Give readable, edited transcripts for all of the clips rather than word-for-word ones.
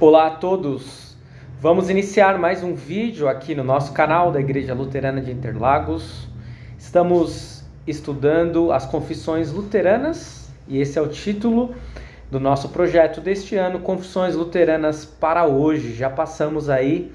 Olá a todos! Vamos iniciar mais um vídeo aqui no nosso canal da Igreja Luterana de Interlagos. Estamos estudando as Confissões Luteranas e esse é o título do nosso projeto deste ano, Confissões Luteranas para hoje. Já passamos aí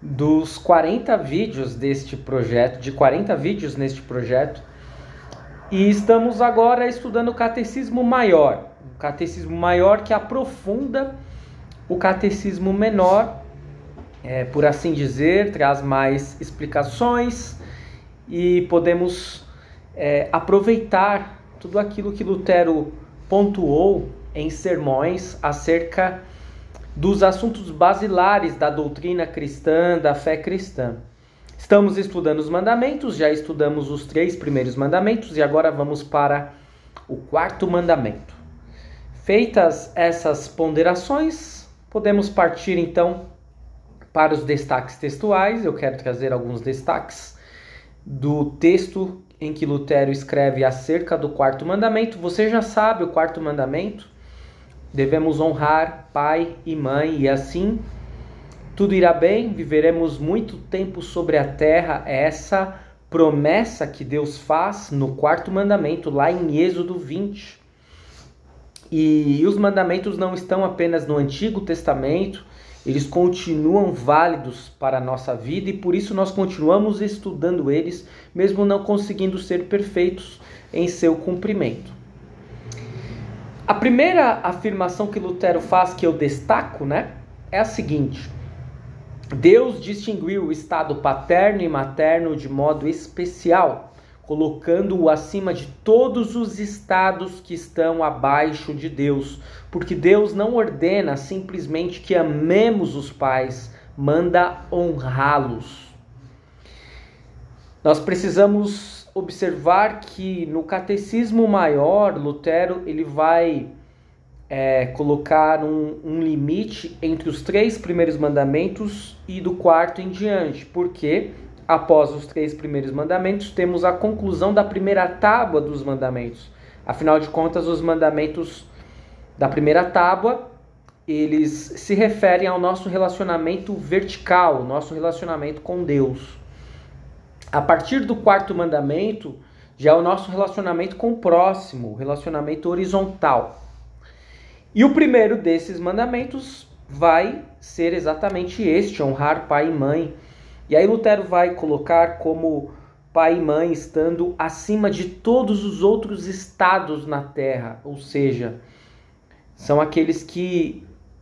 dos 40 vídeos deste projeto, de 40 vídeos neste projeto, e estamos agora estudando o Catecismo Maior. O Catecismo Maior que aprofunda o Catecismo Menor, por assim dizer, traz mais explicações e podemos aproveitar tudo aquilo que Lutero pontuou em sermões acerca dos assuntos basilares da doutrina cristã, da fé cristã. Estamos estudando os mandamentos, já estudamos os 3 primeiros mandamentos e agora vamos para o 4º mandamento. Feitas essas ponderações, podemos partir então para os destaques textuais. Eu quero trazer alguns destaques do texto em que Lutero escreve acerca do 4º mandamento. Você já sabe o 4º mandamento: devemos honrar pai e mãe, e assim tudo irá bem, viveremos muito tempo sobre a terra. É essa promessa que Deus faz no 4º mandamento, lá em Êxodo 20. E os mandamentos não estão apenas no Antigo Testamento, eles continuam válidos para a nossa vida e por isso nós continuamos estudando eles, mesmo não conseguindo ser perfeitos em seu cumprimento. A primeira afirmação que Lutero faz, que eu destaco, é a seguinte: Deus distinguiu o estado paterno e materno de modo especial, colocando-o acima de todos os estados que estão abaixo de Deus, porque Deus não ordena simplesmente que amemos os pais, manda honrá-los. Nós precisamos observar que no Catecismo Maior, Lutero ele vai colocar um limite entre os 3 primeiros mandamentos e do 4º em diante, porque após os 3 primeiros mandamentos, temos a conclusão da primeira tábua dos mandamentos. Afinal de contas, os mandamentos da primeira tábua, eles se referem ao nosso relacionamento vertical, nosso relacionamento com Deus. A partir do 4º mandamento, já é o nosso relacionamento com o próximo, o relacionamento horizontal. E o primeiro desses mandamentos vai ser exatamente este: honrar pai e mãe. E aí Lutero vai colocar como pai e mãe estando acima de todos os outros estados na terra, ou seja, são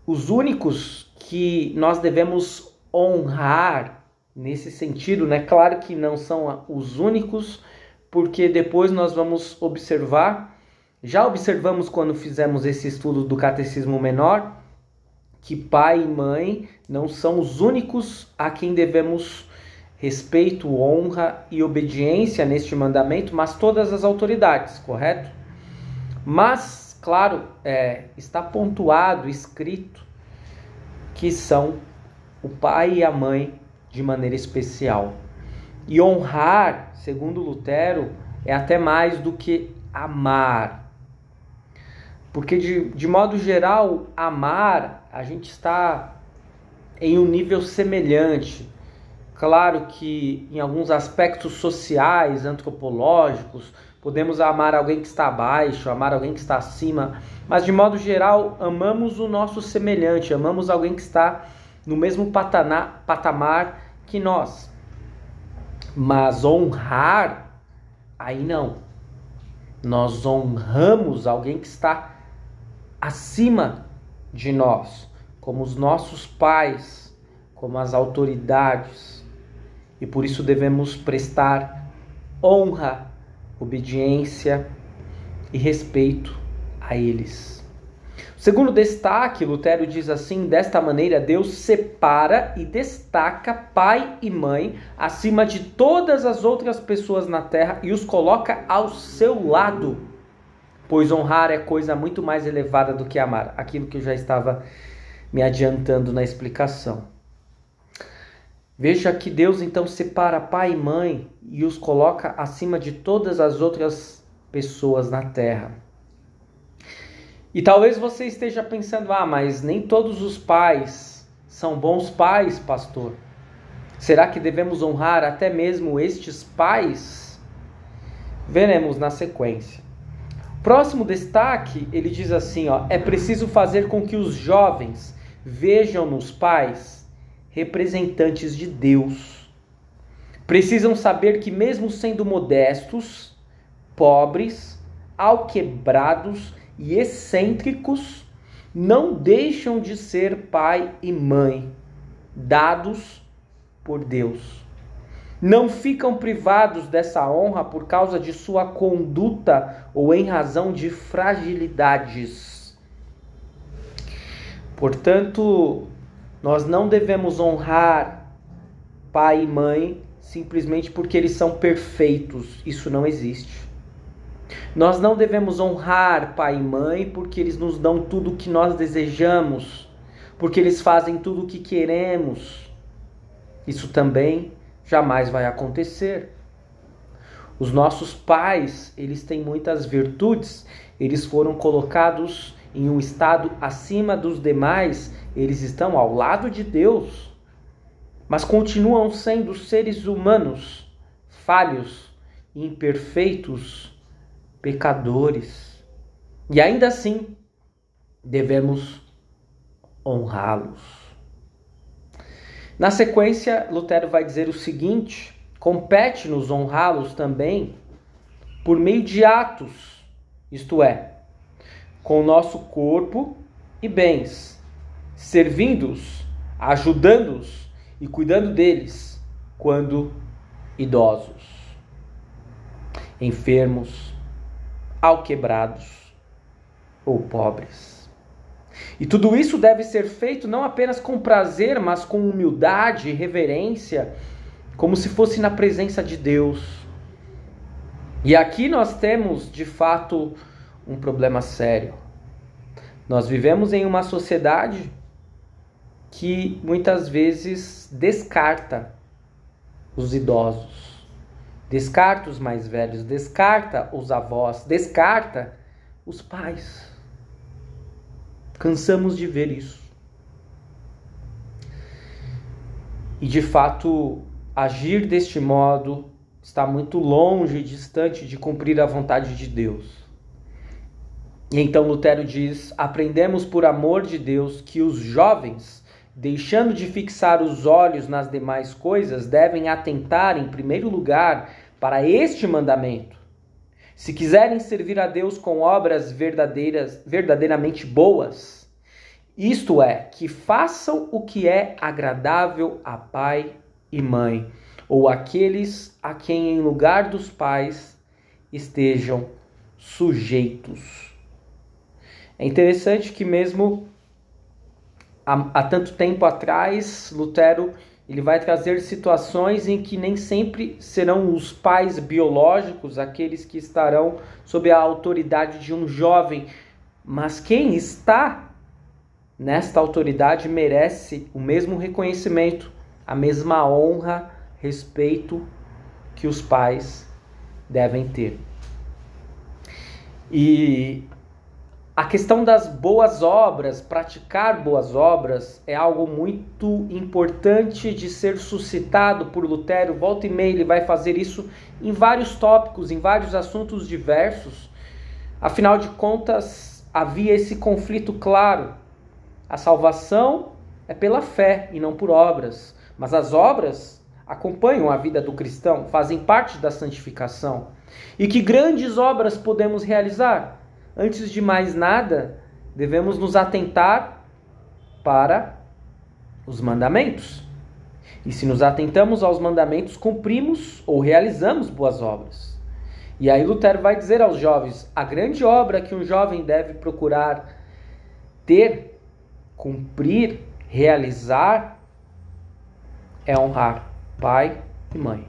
os únicos que nós devemos honrar nesse sentido, Claro que não são os únicos, porque depois nós vamos observar, já observamos quando fizemos esse estudo do Catecismo Menor, que pai e mãe não são os únicos a quem devemos respeito, honra e obediência neste mandamento, mas todas as autoridades, correto? Mas, claro, está pontuado, escrito, que são o pai e a mãe de maneira especial. E honrar, segundo Lutero, é até mais do que amar. Porque, de modo geral, amar, a gente está em um nível semelhante. Claro que em alguns aspectos sociais, antropológicos, podemos amar alguém que está abaixo, amar alguém que está acima, mas de modo geral, amamos o nosso semelhante, amamos alguém que está no mesmo patamar que nós. Mas honrar, aí não. Nós honramos alguém que está acima de nós, como os nossos pais, como as autoridades, e por isso devemos prestar honra, obediência e respeito a eles. O segundo destaque, Lutero diz assim: desta maneira Deus separa e destaca pai e mãe acima de todas as outras pessoas na terra e os coloca ao seu lado, pois honrar é coisa muito mais elevada do que amar. Aquilo que eu já estava me adiantando na explicação. Veja que Deus então separa pai e mãe e os coloca acima de todas as outras pessoas na terra. E talvez você esteja pensando, mas nem todos os pais são bons pais, pastor. Será que devemos honrar até mesmo estes pais? Veremos na sequência. Próximo destaque, ele diz assim, é preciso fazer com que os jovens vejam nos pais representantes de Deus. Precisam saber que mesmo sendo modestos, pobres, alquebrados e excêntricos, não deixam de ser pai e mãe, dados por Deus. Não ficam privados dessa honra por causa de sua conduta ou em razão de fragilidades. Portanto, nós não devemos honrar pai e mãe simplesmente porque eles são perfeitos. Isso não existe. Nós não devemos honrar pai e mãe porque eles nos dão tudo o que nós desejamos, porque eles fazem tudo o que queremos. Isso também jamais vai acontecer. Os nossos pais, eles têm muitas virtudes, eles foram colocados em um estado acima dos demais, eles estão ao lado de Deus, mas continuam sendo seres humanos, falhos, imperfeitos, pecadores. E ainda assim, devemos honrá-los. Na sequência, Lutero vai dizer o seguinte: compete-nos honrá-los também por meio de atos, isto é, com o nosso corpo e bens, servindo-os, ajudando-os e cuidando deles quando idosos, enfermos, alquebrados ou pobres. E tudo isso deve ser feito não apenas com prazer, mas com humildade e reverência, como se fosse na presença de Deus. E aqui nós temos, de fato, um problema sério. Nós vivemos em uma sociedade que muitas vezes descarta os idosos, descarta os mais velhos, descarta os avós, descarta os pais. Cansamos de ver isso. E de fato, agir deste modo está muito longe e distante de cumprir a vontade de Deus. E então Lutero diz: aprendemos por amor de Deus que os jovens, deixando de fixar os olhos nas demais coisas, devem atentar em primeiro lugar para este mandamento. Se quiserem servir a Deus com obras verdadeiramente boas, isto é, que façam o que é agradável a pai e mãe, ou aqueles a quem em lugar dos pais estejam sujeitos. É interessante que mesmo há tanto tempo atrás, Lutero ele vai trazer situações em que nem sempre serão os pais biológicos aqueles que estarão sob a autoridade de um jovem, mas quem está nesta autoridade merece o mesmo reconhecimento, a mesma honra, respeito que os pais devem ter. E a questão das boas obras, praticar boas obras, é algo muito importante de ser suscitado por Lutero. Volta e meia ele vai fazer isso em vários tópicos, em vários assuntos diversos. Afinal de contas, havia esse conflito claro. A salvação é pela fé e não por obras. Mas as obras acompanham a vida do cristão, fazem parte da santificação. E que grandes obras podemos realizar? Antes de mais nada, devemos nos atentar para os mandamentos. E se nos atentamos aos mandamentos, cumprimos ou realizamos boas obras. E aí Lutero vai dizer aos jovens, a grande obra que um jovem deve procurar ter, cumprir, realizar, é honrar pai e mãe.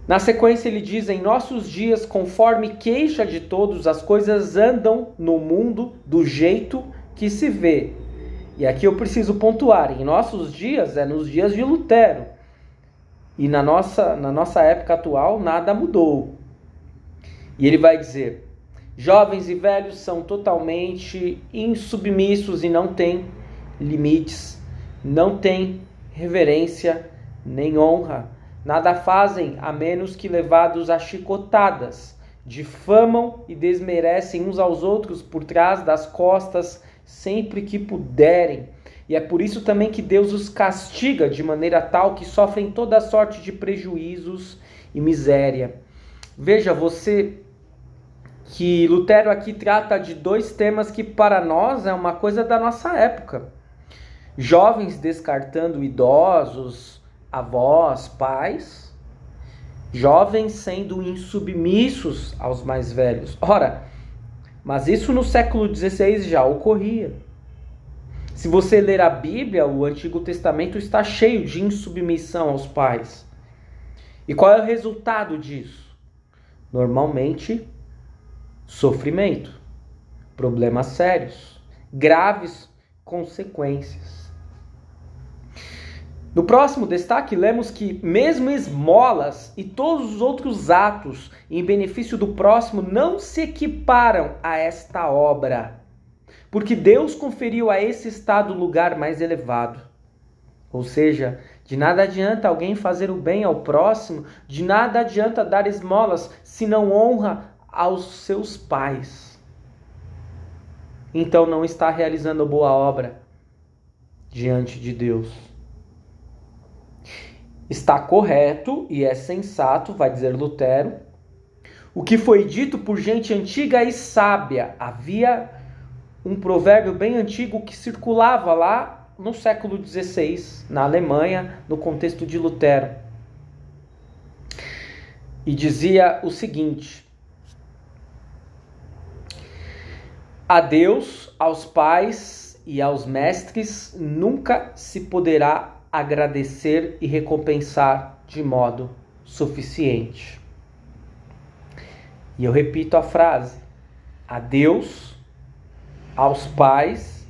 Na sequência ele diz, em nossos dias, conforme queixa de todos, as coisas andam no mundo do jeito que se vê. E aqui eu preciso pontuar, em nossos dias é nos dias de Lutero. E na nossa época atual nada mudou. E ele vai dizer, Jovens e velhos são totalmente insubmissos e não têm limites, não têm reverência nem honra. Nada fazem a menos que levados a chicotadas. Difamam e desmerecem uns aos outros por trás das costas sempre que puderem. E é por isso também que Deus os castiga de maneira tal que sofrem toda sorte de prejuízos e miséria. Veja, que Lutero aqui trata de dois temas que para nós é uma coisa da nossa época. Jovens descartando idosos, avós, pais. Jovens sendo insubmissos aos mais velhos. Ora, mas isso no século XVI já ocorria. Se você ler a Bíblia, o Antigo Testamento está cheio de insubmissão aos pais. E qual é o resultado disso? Normalmente, sofrimento, problemas sérios, graves consequências. No próximo destaque, lemos que mesmo esmolas e todos os outros atos em benefício do próximo não se equiparam a esta obra, porque Deus conferiu a esse estado lugar mais elevado. Ou seja, de nada adianta alguém fazer o bem ao próximo, de nada adianta dar esmolas se não honra aos seus pais. Então não está realizando boa obra diante de Deus. Está correto e é sensato, vai dizer Lutero, o que foi dito por gente antiga e sábia. Havia um provérbio bem antigo que circulava lá no século XVI, na Alemanha, no contexto de Lutero. E dizia o seguinte: a Deus, aos pais e aos mestres nunca se poderá agradecer e recompensar de modo suficiente. E eu repito a frase: a Deus, aos pais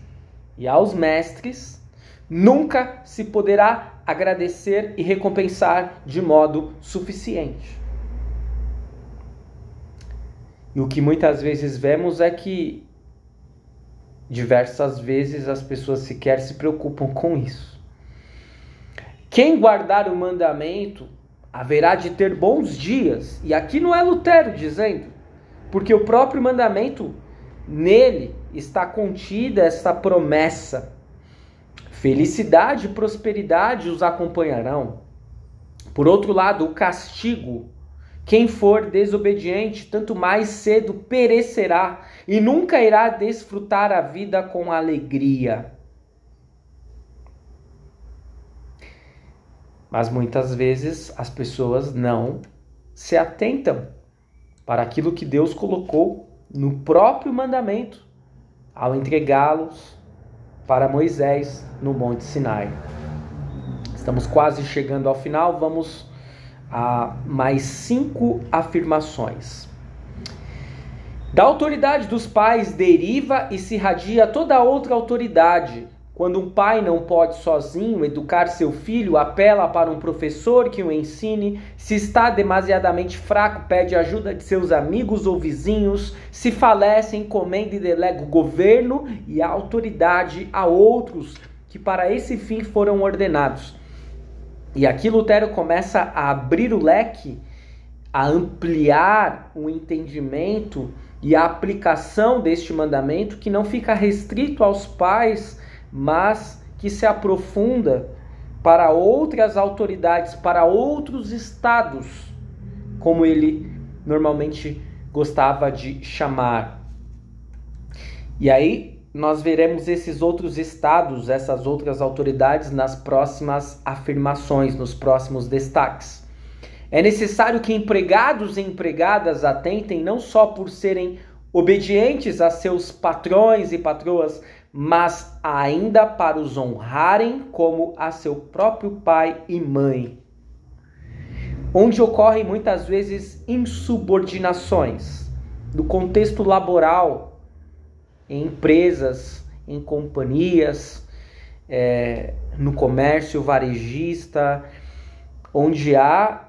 e aos mestres nunca se poderá agradecer e recompensar de modo suficiente. E o que muitas vezes vemos é que diversas vezes as pessoas sequer se preocupam com isso. Quem guardar o mandamento haverá de ter bons dias. E aqui não é Lutero dizendo, porque o próprio mandamento, nele está contida essa promessa. Felicidade e prosperidade os acompanharão. Por outro lado, o castigo. Quem for desobediente, tanto mais cedo perecerá e nunca irá desfrutar a vida com alegria. Mas muitas vezes as pessoas não se atentam para aquilo que Deus colocou no próprio mandamento, ao entregá-los para Moisés no Monte Sinai. Estamos quase chegando ao final, vamos a mais 5 afirmações. Da autoridade dos pais deriva e se irradia toda outra autoridade. Quando um pai não pode sozinho educar seu filho, apela para um professor que o ensine. Se está demasiadamente fraco, pede ajuda de seus amigos ou vizinhos. Se falece, encomenda e delega o governo e a autoridade a outros que para esse fim foram ordenados. E aqui Lutero começa a abrir o leque, a ampliar o entendimento e a aplicação deste mandamento, que não fica restrito aos pais, mas que se aprofunda para outras autoridades, para outros estados, como ele normalmente gostava de chamar. E aí nós veremos esses outros estados, essas outras autoridades nas próximas afirmações, nos próximos destaques. É necessário que empregados e empregadas atentem não só por serem obedientes a seus patrões e patroas, mas ainda para os honrarem como a seu próprio pai e mãe. Onde ocorrem muitas vezes insubordinações, no contexto laboral, em empresas, em companhias, no comércio varejista, onde há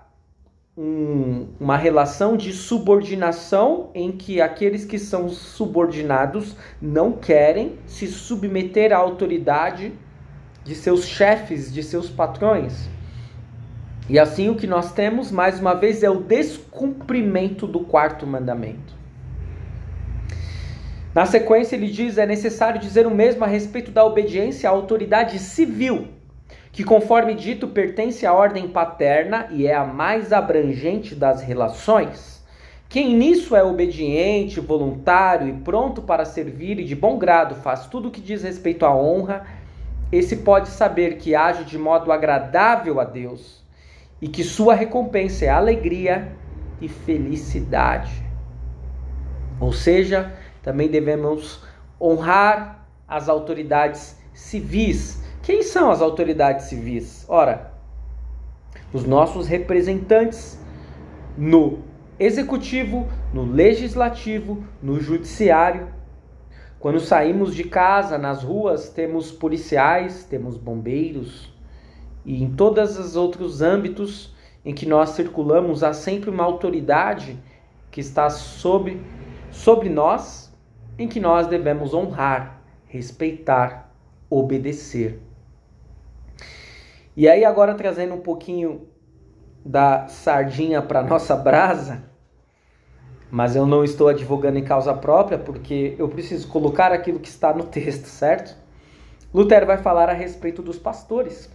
uma relação de subordinação em que aqueles que são subordinados não querem se submeter à autoridade de seus chefes, de seus patrões. E assim o que nós temos, mais uma vez, é o descumprimento do quarto mandamento. Na sequência ele diz: é necessário dizer o mesmo a respeito da obediência à autoridade civil, que, conforme dito, pertence à ordem paterna e é a mais abrangente das relações. Quem nisso é obediente, voluntário e pronto para servir e de bom grado faz tudo o que diz respeito à honra, esse pode saber que age de modo agradável a Deus e que sua recompensa é alegria e felicidade. Ou seja, também devemos honrar as autoridades civis. Quem são as autoridades civis? Ora, os nossos representantes no executivo, no legislativo, no judiciário. Quando saímos de casa, nas ruas, temos policiais, temos bombeiros, e em todos os outros âmbitos em que nós circulamos, há sempre uma autoridade que está sobre nós, em que nós devemos honrar, respeitar, obedecer. E aí agora trazendo um pouquinho da sardinha para a nossa brasa, mas eu não estou advogando em causa própria, porque eu preciso colocar aquilo que está no texto, certo? Lutero vai falar a respeito dos pastores.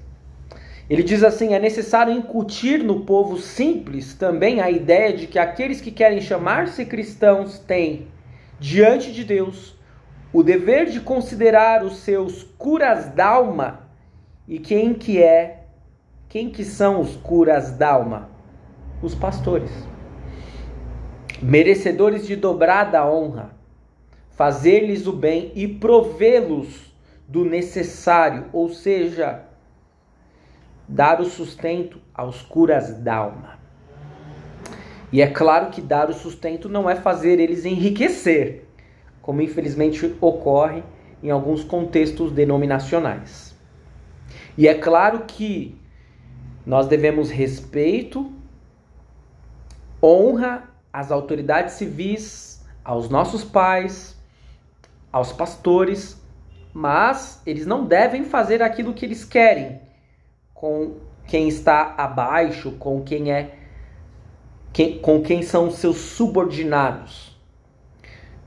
Ele diz assim: é necessário incutir no povo simples também a ideia de que aqueles que querem chamar-se cristãos têm, diante de Deus, o dever de considerar os seus curas d'alma. E quem que são os curas d'alma? Os pastores. Merecedores de dobrada honra, fazer-lhes o bem e provê-los do necessário, ou seja, dar o sustento aos curas d'alma. E é claro que dar o sustento não é fazer eles enriquecer, como infelizmente ocorre em alguns contextos denominacionais. E é claro que nós devemos respeito, honra às autoridades civis, aos nossos pais, aos pastores, mas eles não devem fazer aquilo que eles querem com quem está abaixo, com quem são seus subordinados.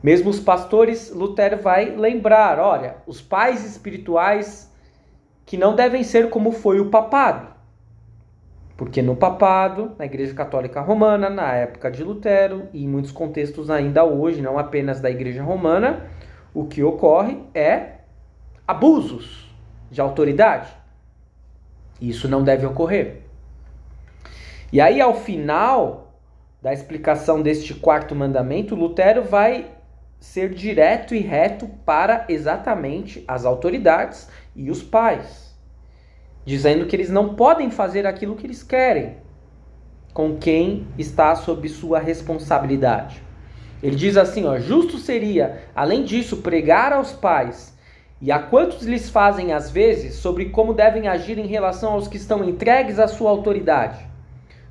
Mesmo os pastores, Lutero vai lembrar, olha, os pais espirituais que não devem ser como foi o papado. Porque no papado, na Igreja Católica Romana, na época de Lutero, e em muitos contextos ainda hoje, não apenas da Igreja Romana, o que ocorre é abusos de autoridade. Isso não deve ocorrer. E aí, ao final da explicação deste quarto mandamento, Lutero vai ser direto e reto para exatamente as autoridades e os pais, dizendo que eles não podem fazer aquilo que eles querem com quem está sob sua responsabilidade. Ele diz assim, justo seria, além disso, pregar aos pais e a quantos lhes fazem às vezes sobre como devem agir em relação aos que estão entregues à sua autoridade.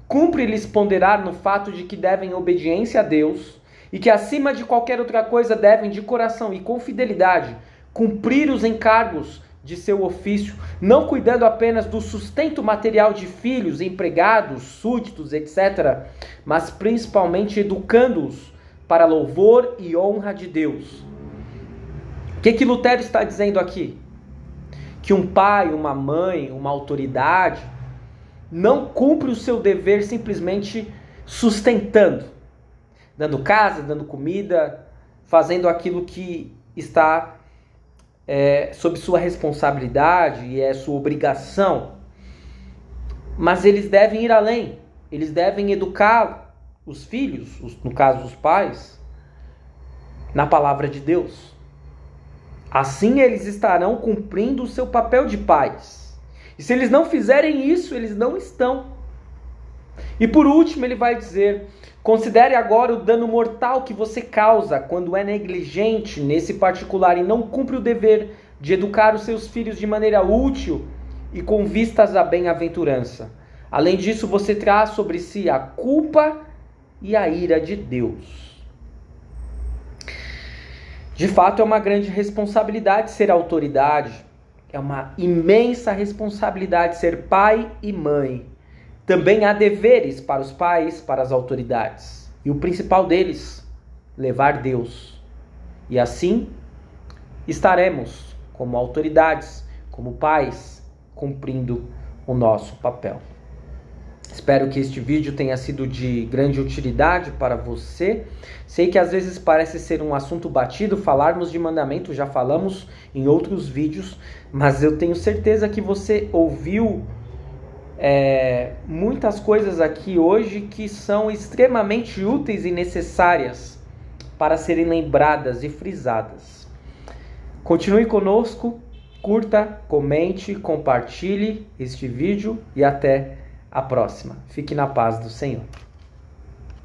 Cumpre-lhes ponderar no fato de que devem obediência a Deus e que acima de qualquer outra coisa devem de coração e com fidelidade cumprir os encargos de seu ofício, não cuidando apenas do sustento material de filhos, empregados, súditos, etc., mas principalmente educando-os para louvor e honra de Deus. O que Lutero está dizendo aqui? Que um pai, uma mãe, uma autoridade não cumpre o seu dever simplesmente sustentando, dando casa, dando comida, fazendo aquilo que está sob sua responsabilidade e é sua obrigação. Mas eles devem ir além. Eles devem educar os filhos, no caso os pais, na palavra de Deus. Assim eles estarão cumprindo o seu papel de pais. E se eles não fizerem isso, eles não estão. E por último ele vai dizer: considere agora o dano mortal que você causa quando é negligente nesse particular e não cumpre o dever de educar os seus filhos de maneira útil e com vistas à bem-aventurança. Além disso, você traz sobre si a culpa e a ira de Deus. De fato, é uma grande responsabilidade ser autoridade. É uma imensa responsabilidade ser pai e mãe. Também há deveres para os pais, para as autoridades. E o principal deles, levar Deus. E assim, estaremos como autoridades, como pais, cumprindo o nosso papel. Espero que este vídeo tenha sido de grande utilidade para você. Sei que às vezes parece ser um assunto batido, falarmos de mandamento, já falamos em outros vídeos, mas eu tenho certeza que você ouviu muitas coisas aqui hoje que são extremamente úteis e necessárias para serem lembradas e frisadas. Continue conosco, curta, comente, compartilhe este vídeo e até a próxima. Fique na paz do Senhor.